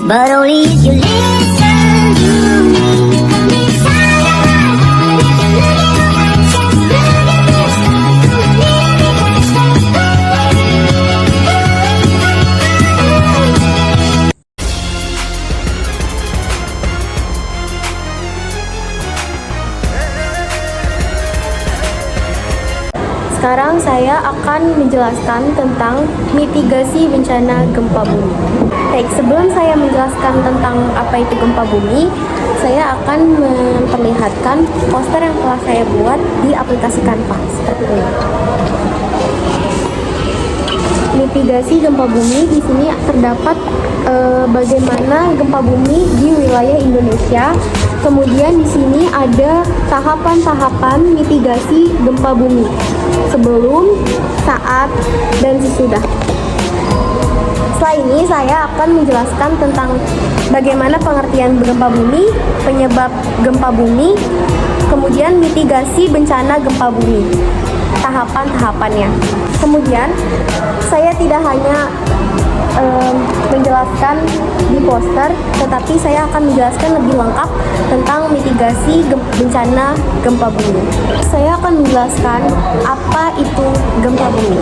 but only if you listen to me. Come inside of my heart if you look at my chest, look at this heart, come a little bit closer. Sekarang saya akan menjelaskan tentang mitigasi bencana gempa bumi. Baik, sebelum saya menjelaskan tentang apa itu gempa bumi, saya akan memperlihatkan poster yang telah saya buat di aplikasi Canva seperti ini. Mitigasi gempa bumi, di sini terdapat bagaimana gempa bumi di wilayah Indonesia. Kemudian di sini ada tahapan-tahapan mitigasi gempa bumi sebelum, saat, dan sesudah. Setelah ini saya akan menjelaskan tentang bagaimana pengertian gempa bumi, penyebab gempa bumi, kemudian mitigasi bencana gempa bumi, tahapan-tahapannya. Kemudian saya tidak hanya menjelaskan di poster, tetapi saya akan menjelaskan lebih lengkap tentang mitigasi bencana gempa bumi. Saya akan menjelaskan apa itu gempa bumi.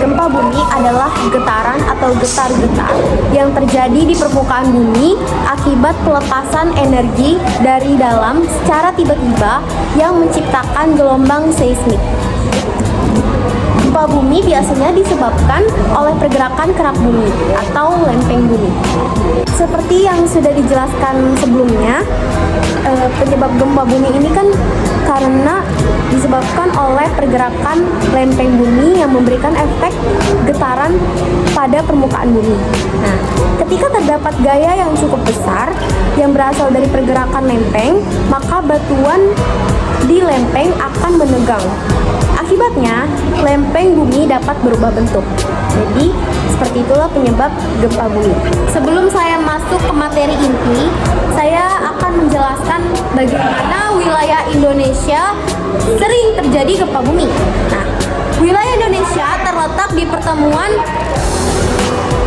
Gempa bumi adalah getaran atau getar-getar yang terjadi di permukaan bumi akibat pelepasan energi dari dalam secara tiba-tiba yang menciptakan gelombang seismik. Gempa bumi biasanya disebabkan oleh pergerakan kerak bumi atau lempeng bumi. Seperti yang sudah dijelaskan sebelumnya, penyebab gempa bumi ini kan karena disebabkan oleh pergerakan lempeng bumi yang memberikan efek getaran pada permukaan bumi. Nah, ketika terdapat gaya yang cukup besar yang berasal dari pergerakan lempeng, maka batuan di lempeng akan menegang. Akibatnya, lempeng bumi dapat berubah bentuk. Jadi, seperti itulah penyebab gempa bumi. Sebelum saya masuk ke materi inti, saya akan menjelaskan bagaimana wilayah Indonesia sering terjadi gempa bumi. Nah, wilayah Indonesia terletak di pertemuan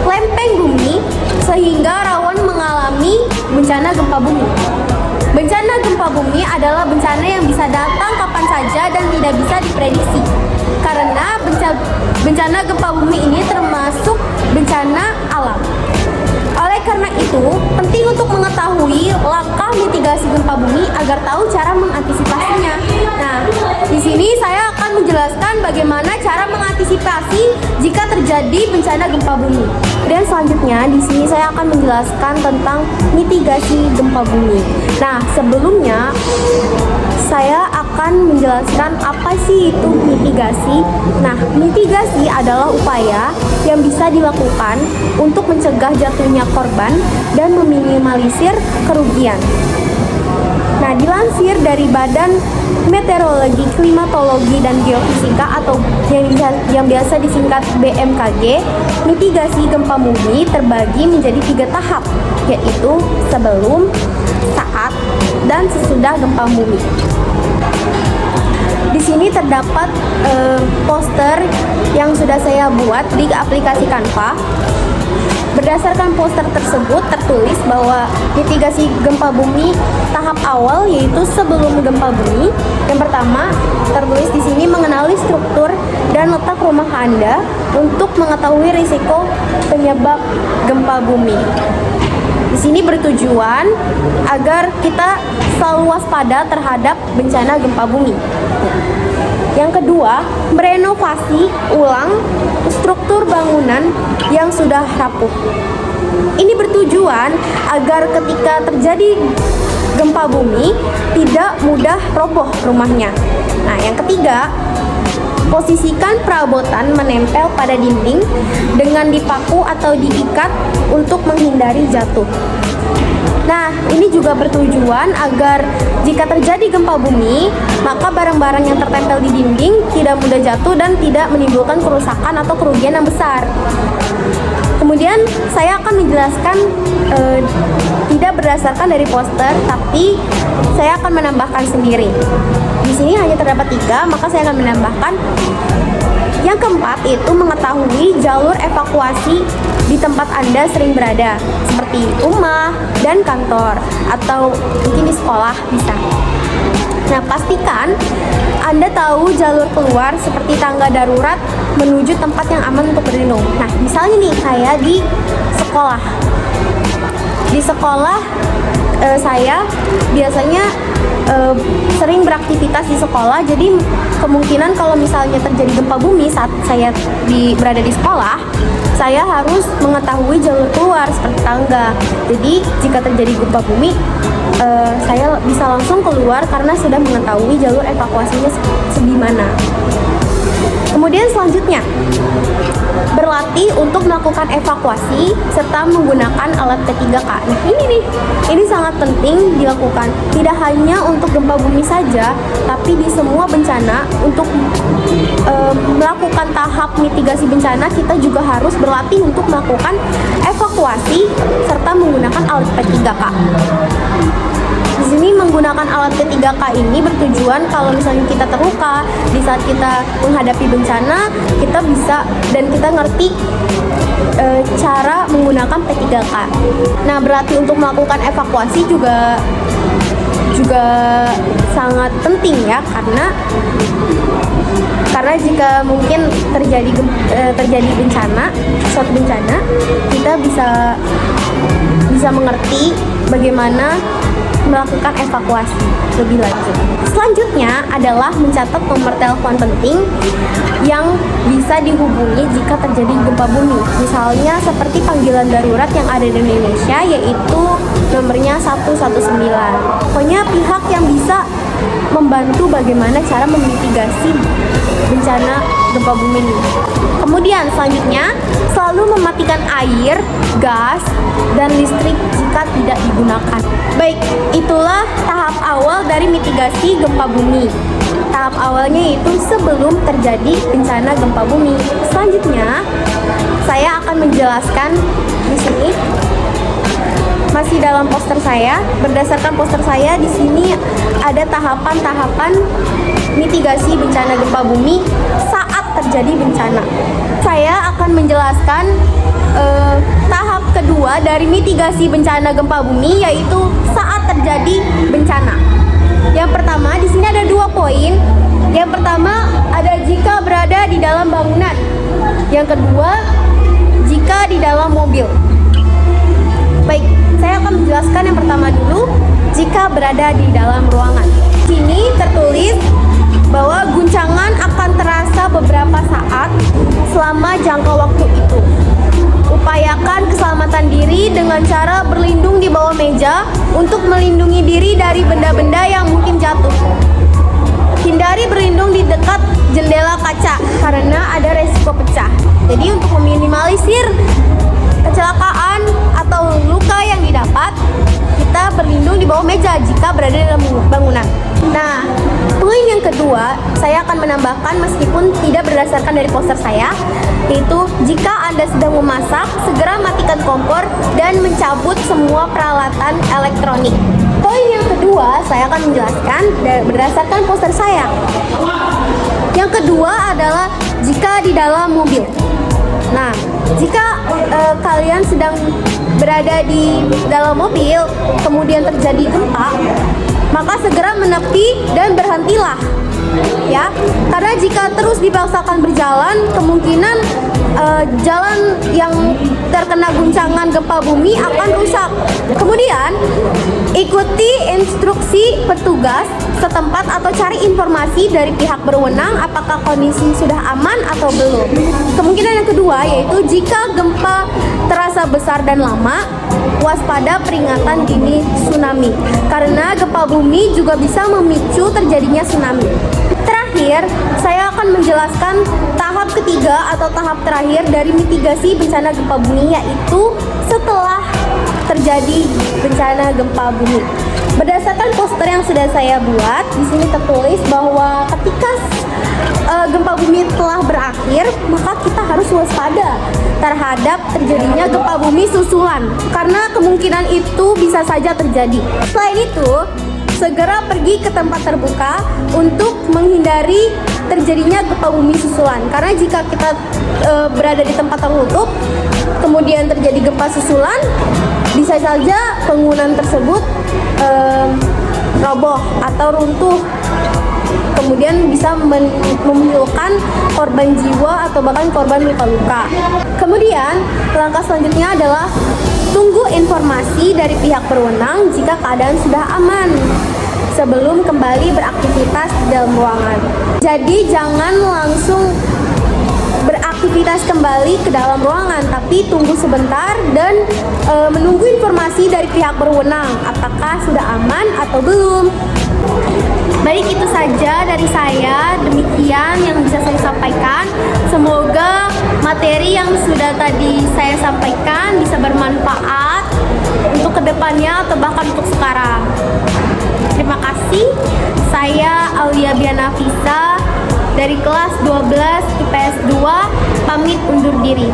lempeng bumi sehingga rawan mengalami bencana gempa bumi. Bencana gempa bumi adalah bencana yang bisa datang kapan saja dan tidak bisa diprediksi. Karena bencana gempa bumi ini termasuk bencana alam. Oleh karena itu, penting untuk mengetahui langkah mitigasi gempa bumi agar tahu cara mengantisipasinya. Nah, di sini saya akan menjelaskan bagaimana cara mengantisipasi jika terjadi bencana gempa bumi. Dan selanjutnya di sini saya akan menjelaskan tentang mitigasi gempa bumi. Nah, sebelumnya saya akan menjelaskan apa sih itu mitigasi. Nah, mitigasi adalah upaya yang bisa dilakukan untuk mencegah jatuhnya korban dan meminimalisir kerugian. Nah, dilansir dari Badan Meteorologi, Klimatologi, dan Geofisika atau yang biasa disingkat BMKG, mitigasi gempa bumi terbagi menjadi 3 tahap, yaitu sebelum, saat, dan sesudah gempa bumi. Di sini terdapat poster yang sudah saya buat di aplikasi Canva. Berdasarkan poster tersebut tertulis bahwa mitigasi gempa bumi tahap awal yaitu sebelum gempa bumi. Yang pertama tertulis di sini mengenali struktur dan letak rumah Anda untuk mengetahui risiko penyebab gempa bumi. Di sini bertujuan agar kita selalu waspada terhadap bencana gempa bumi. Yang kedua, merenovasi ulang struktur bangunan yang sudah rapuh. Ini bertujuan agar ketika terjadi gempa bumi tidak mudah roboh rumahnya. Nah, yang ketiga, posisikan perabotan menempel pada dinding dengan dipaku atau diikat untuk menghindari jatuh. Nah, ini juga bertujuan agar jika terjadi gempa bumi, maka barang-barang yang tertempel di dinding tidak mudah jatuh dan tidak menimbulkan kerusakan atau kerugian yang besar. Kemudian saya akan menjelaskan tidak berdasarkan dari poster, tapi saya akan menambahkan sendiri. Di sini hanya terdapat 3, maka saya akan menambahkan. Yang keempat itu mengetahui jalur evakuasi di tempat Anda sering berada, seperti rumah dan kantor, atau mungkin di sekolah bisa. Nah, pastikan Anda tahu jalur keluar seperti tangga darurat menuju tempat yang aman untuk berlindung. Nah, misalnya nih, saya di sekolah. Di sekolah, saya biasanya sering beraktivitas di sekolah, jadi kemungkinan kalau misalnya terjadi gempa bumi saat saya berada di sekolah, saya harus mengetahui jalur keluar seperti tangga. Jadi jika terjadi gempa bumi, saya bisa langsung keluar karena sudah mengetahui jalur evakuasinya segimana. Kemudian selanjutnya, berlatih untuk melakukan evakuasi serta menggunakan alat P3K. Nah, ini sangat penting dilakukan. Tidak hanya untuk gempa bumi saja, tapi di semua bencana untuk melakukan tahap mitigasi bencana, kita juga harus berlatih untuk melakukan evakuasi serta menggunakan alat P3K. Di sini menggunakan alat P3K ini bertujuan kalau misalnya kita terluka di saat kita menghadapi bencana, kita bisa dan kita ngerti cara menggunakan P3K. Nah, berarti untuk melakukan evakuasi juga sangat penting ya, karena jika mungkin terjadi bencana, suatu bencana, kita bisa mengerti bagaimana melakukan evakuasi lebih lanjut. Selanjutnya adalah mencatat nomor telepon penting yang bisa dihubungi jika terjadi gempa bumi. Misalnya seperti panggilan darurat yang ada di Indonesia, yaitu nomornya 119. Pokoknya pihak yang bisa membantu bagaimana cara memitigasi bencana gempa bumi ini. Kemudian selanjutnya, selalu mematikan air, gas, dan listrik jika tidak digunakan. Baik, itulah tahap awal dari mitigasi gempa bumi. Tahap awalnya itu sebelum terjadi bencana gempa bumi. Selanjutnya, saya akan menjelaskan di sini. Masih dalam poster saya, berdasarkan poster saya di sini ada tahapan-tahapan mitigasi bencana gempa bumi saat terjadi bencana. Saya akan menjelaskan tahap kedua dari mitigasi bencana gempa bumi, yaitu saat terjadi bencana. Yang pertama, di sini ada 2 poin. Yang pertama ada jika berada di dalam bangunan. Yang kedua, jika di dalam mobil. Baik, saya akan menjelaskan yang pertama dulu, jika berada di dalam ruangan. Di sini tertulis bahwa guncangan akan terasa beberapa saat selama jangka waktu itu. Upayakan keselamatan diri dengan cara berlindung di bawah meja untuk melindungi diri dari benda-benda yang mungkin jatuh. Hindari berlindung di dekat jendela kaca karena ada resiko pecah. Jadi untuk meminimalisir kecelakaan atau luka yang didapat, kita berlindung di bawah meja jika berada dalam bangunan. Nah, poin yang kedua, saya akan menambahkan meskipun tidak berdasarkan dari poster saya, yaitu jika Anda sedang memasak, segera matikan kompor dan mencabut semua peralatan elektronik. Poin yang kedua, saya akan menjelaskan berdasarkan poster saya. Yang kedua adalah jika di dalam mobil. Nah, jika kalian sedang berada di dalam mobil, kemudian terjadi gempa, maka segera menepi dan berhentilah, ya. Karena jika terus dipaksakan berjalan, kemungkinan jalan yang terkena guncangan gempa bumi akan rusak. Kemudian, ikuti instruksi petugas setempat atau cari informasi dari pihak berwenang apakah kondisi sudah aman atau belum. Kemungkinan yang kedua yaitu jika gempa terasa besar dan lama, waspada peringatan dini tsunami. Karena gempa bumi juga bisa memicu terjadinya tsunami. Terakhir, saya akan menjelaskan tahap ketiga atau tahap terakhir dari mitigasi bencana gempa bumi, yaitu setelah terjadi bencana gempa bumi. Berdasarkan poster yang sudah saya buat, di sini tertulis bahwa ketika gempa bumi telah berakhir, maka kita harus waspada terhadap terjadinya gempa bumi susulan, karena kemungkinan itu bisa saja terjadi. Selain itu, segera pergi ke tempat terbuka untuk menghindari terjadinya gempa bumi susulan. Karena jika kita berada di tempat tertutup, kemudian terjadi gempa susulan, bisa saja bangunan tersebut roboh atau runtuh, kemudian bisa menimbulkan korban jiwa atau bahkan korban luka-luka. Kemudian langkah selanjutnya adalah tunggu informasi dari pihak berwenang jika keadaan sudah aman sebelum kembali beraktivitas di dalam ruangan. Jadi jangan langsung beraktivitas kembali ke dalam ruangan, tapi tunggu sebentar dan menunggu informasi dari pihak berwenang apakah sudah aman atau belum. Baik, itu saja dari saya. Demikian yang bisa saya sampaikan. Semoga materi yang sudah tadi saya sampaikan bisa bermanfaat untuk kedepannya atau bahkan untuk sekarang. Terima kasih. Saya Aulia Bianafisa dari kelas 12 IPS 2 pamit undur diri.